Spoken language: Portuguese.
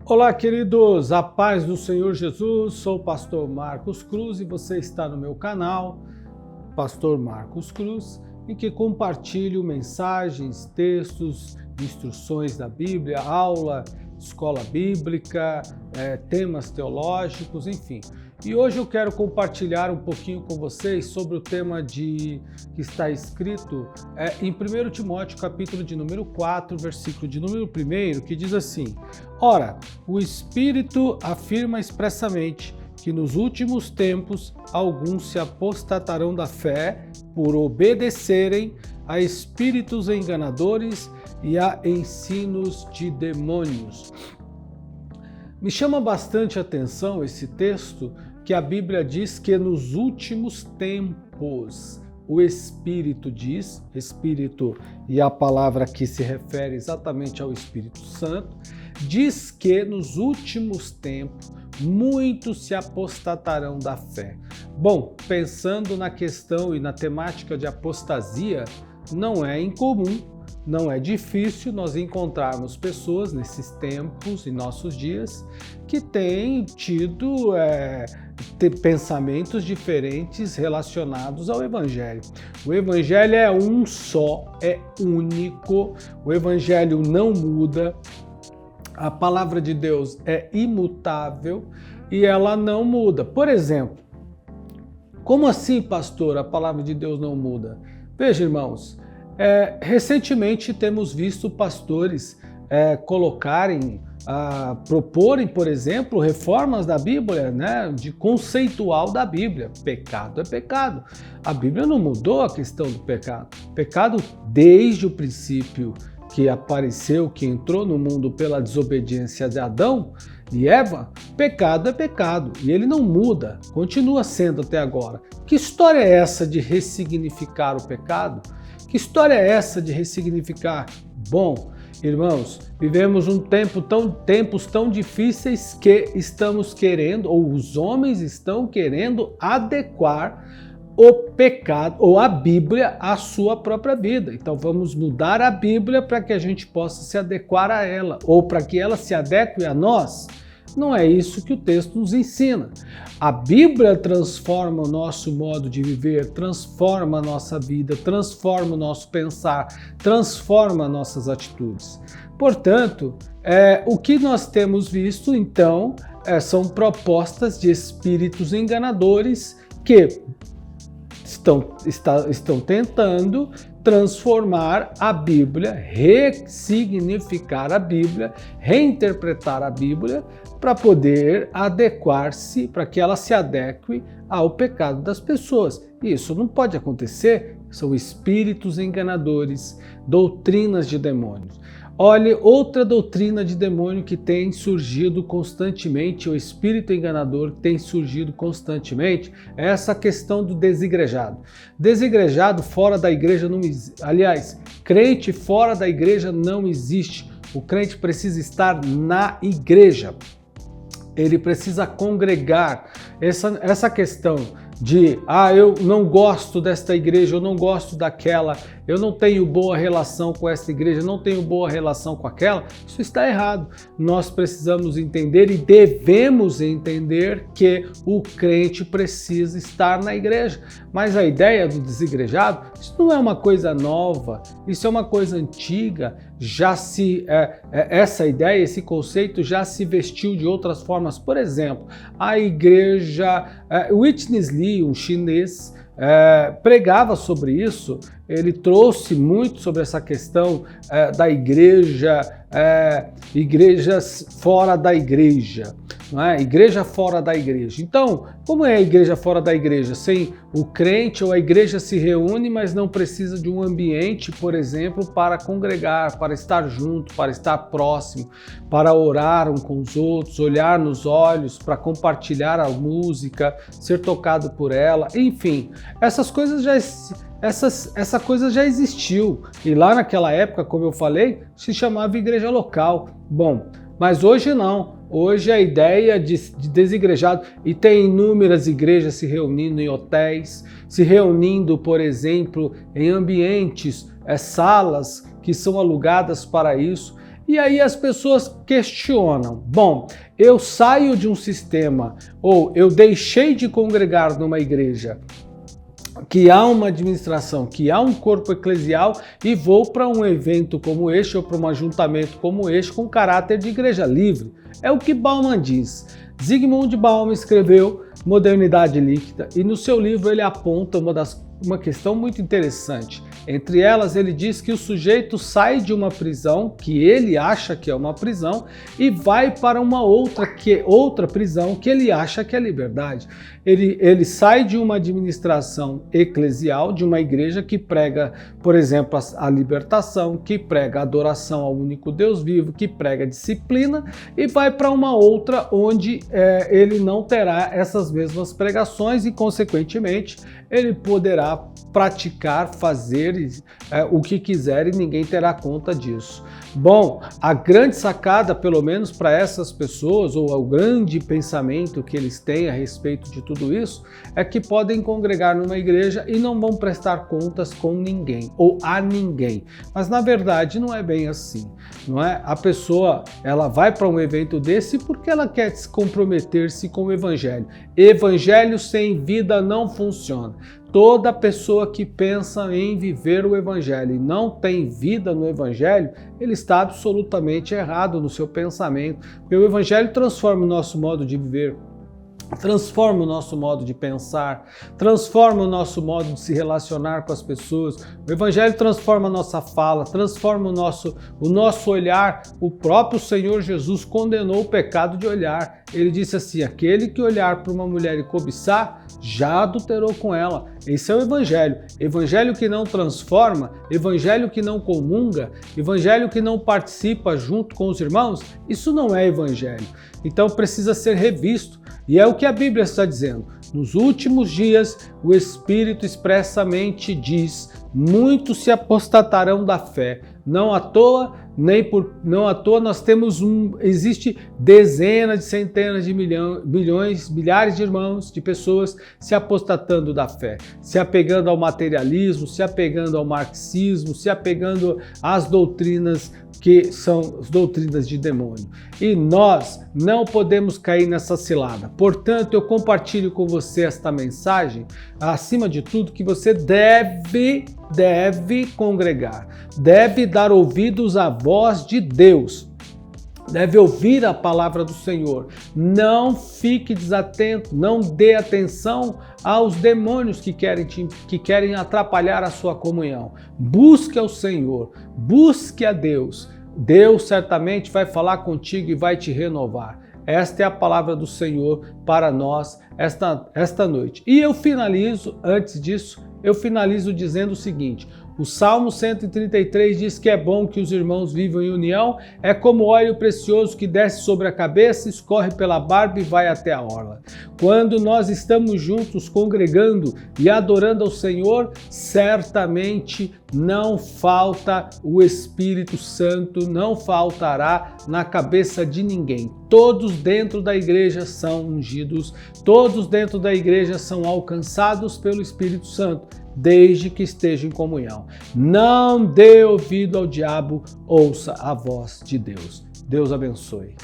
Olá, queridos, a paz do Senhor Jesus, sou o pastor Marcos Cruz e você está no meu canal, Pastor Marcos Cruz, em que compartilho mensagens, textos, instruções da Bíblia, aula, escola bíblica, temas teológicos, enfim. E hoje eu quero compartilhar um pouquinho com vocês sobre o tema que está escrito em 1 Timóteo, capítulo de número 4, versículo de número 1, que diz assim: Ora, o Espírito afirma expressamente que nos últimos tempos alguns se apostatarão da fé por obedecerem a espíritos enganadores e a ensinos de demônios. Me chama bastante a atenção esse texto que a Bíblia diz que nos últimos tempos o Espírito diz, Espírito e a palavra que se refere exatamente ao Espírito Santo, diz que nos últimos tempos muitos se apostatarão da fé. Bom, pensando na questão e na temática de apostasia, não é incomum, não é difícil nós encontrarmos pessoas nesses tempos, em nossos dias, que têm tido pensamentos diferentes relacionados ao Evangelho. O Evangelho é um só, é único, o Evangelho não muda, a palavra de Deus é imutável e ela não muda. Por exemplo, como assim, pastor, a palavra de Deus não muda? Veja, irmãos, recentemente temos visto pastores proporem, por exemplo, reformas da Bíblia, né, de conceitual da Bíblia. Pecado é pecado. A Bíblia não mudou a questão do pecado. Pecado desde o princípio que apareceu, que entrou no mundo pela desobediência de Adão e Eva, pecado é pecado. E ele não muda, continua sendo até agora. Que história é essa de ressignificar o pecado? Que história é essa de ressignificar? Bom, irmãos, vivemos tempos tão difíceis que estamos querendo, ou os homens estão querendo adequar o pecado ou a Bíblia à sua própria vida. Então vamos mudar a Bíblia para que a gente possa se adequar a ela, ou para que ela se adeque a nós. Não é isso que o texto nos ensina. A Bíblia transforma o nosso modo de viver, transforma a nossa vida, transforma o nosso pensar, transforma nossas atitudes. Portanto, o que nós temos visto, então, são propostas de espíritos enganadores que estão tentando transformar a Bíblia, ressignificar a Bíblia, reinterpretar a Bíblia para poder adequar-se, para que ela se adeque ao pecado das pessoas. E isso não pode acontecer, são espíritos enganadores, doutrinas de demônios. Olhe, outra doutrina de demônio que tem surgido constantemente, o espírito enganador que tem surgido constantemente, é essa questão do desigrejado. Desigrejado fora da igreja não existe. Aliás, crente fora da igreja não existe. O crente precisa estar na igreja. Ele precisa congregar. Essa questão de, eu não gosto desta igreja, eu não gosto daquela, eu não tenho boa relação com essa igreja, eu não tenho boa relação com aquela, isso está errado. Nós precisamos entender e devemos entender que o crente precisa estar na igreja. Mas a ideia do desigrejado, isso não é uma coisa nova, isso é uma coisa antiga, essa ideia, esse conceito já se vestiu de outras formas. Por exemplo, a igreja, Witness Lee, um chinês, pregava sobre isso. Ele trouxe muito sobre essa questão da igreja, igrejas fora da igreja, não é? Igreja fora da igreja. Então, como é a igreja fora da igreja? Sem o crente, ou a igreja se reúne, mas não precisa de um ambiente, por exemplo, para congregar, para estar junto, para estar próximo, para orar um com os outros, olhar nos olhos, para compartilhar a música, ser tocado por ela, enfim, essa coisa já existiu. E lá naquela época, como eu falei, se chamava igreja local. Bom, mas hoje não. Hoje a ideia de desigrejado, e tem inúmeras igrejas se reunindo em hotéis, se reunindo, por exemplo, em ambientes, salas que são alugadas para isso. E aí as pessoas questionam, bom, eu saio de um sistema ou eu deixei de congregar numa igreja que há uma administração, que há um corpo eclesial e vou para um evento como este ou para um ajuntamento como este com caráter de igreja livre. É o que Bauman diz. Zygmunt Bauman escreveu Modernidade Líquida e no seu livro ele aponta uma questão muito interessante. Entre elas, ele diz que o sujeito sai de uma prisão, que ele acha que é uma prisão, e vai para uma outra prisão que ele acha que é liberdade. Ele sai de uma administração eclesial, de uma igreja que prega, por exemplo, a libertação, que prega a adoração ao único Deus vivo, que prega a disciplina, e vai para uma outra onde ele não terá essas mesmas pregações e, consequentemente, ele poderá praticar, fazer o que quiser e ninguém terá conta disso. Bom, a grande sacada, pelo menos para essas pessoas, ou o grande pensamento que eles têm a respeito de tudo isso, é que podem congregar numa igreja e não vão prestar contas com ninguém, ou a ninguém. Mas na verdade não é bem assim, não é? A pessoa, ela vai para um evento desse porque ela quer se comprometer-se com o evangelho. Evangelho sem vida não funciona. Toda pessoa que pensa em viver o evangelho e não tem vida no evangelho, ele está absolutamente errado no seu pensamento, porque o evangelho transforma o nosso modo de viver, transforma o nosso modo de pensar, transforma o nosso modo de se relacionar com as pessoas. O evangelho transforma a nossa fala, transforma o nosso olhar. O próprio Senhor Jesus condenou o pecado de olhar. Ele disse assim, aquele que olhar para uma mulher e cobiçar, já adulterou com ela. Esse é o evangelho. Evangelho que não transforma, evangelho que não comunga, evangelho que não participa junto com os irmãos, isso não é evangelho. Então precisa ser revisto. E é o que a Bíblia está dizendo. Nos últimos dias, o Espírito expressamente diz, muitos se apostatarão da fé. Não à toa nós temos existe dezenas de centenas de milhões, milhares de irmãos, de pessoas se apostatando da fé, se apegando ao materialismo, se apegando ao marxismo, se apegando às doutrinas que são as doutrinas de demônio. E nós não podemos cair nessa cilada. Portanto, eu compartilho com você esta mensagem, acima de tudo, que você deve congregar, deve dar ouvidos à voz de Deus, deve ouvir a palavra do Senhor. Não fique desatento, não dê atenção aos demônios que querem atrapalhar a sua comunhão. Busque ao Senhor, busque a Deus. Deus certamente vai falar contigo e vai te renovar. Esta é a palavra do Senhor para nós esta noite. E eu finalizo, antes disso, dizendo o seguinte: o Salmo 133 diz que é bom que os irmãos vivam em união, é como óleo precioso que desce sobre a cabeça, escorre pela barba e vai até a orla. Quando nós estamos juntos congregando e adorando ao Senhor, certamente não falta o Espírito Santo, não faltará na cabeça de ninguém. Todos dentro da igreja são ungidos, todos dentro da igreja são alcançados pelo Espírito Santo, desde que esteja em comunhão. Não dê ouvido ao diabo, ouça a voz de Deus. Deus abençoe.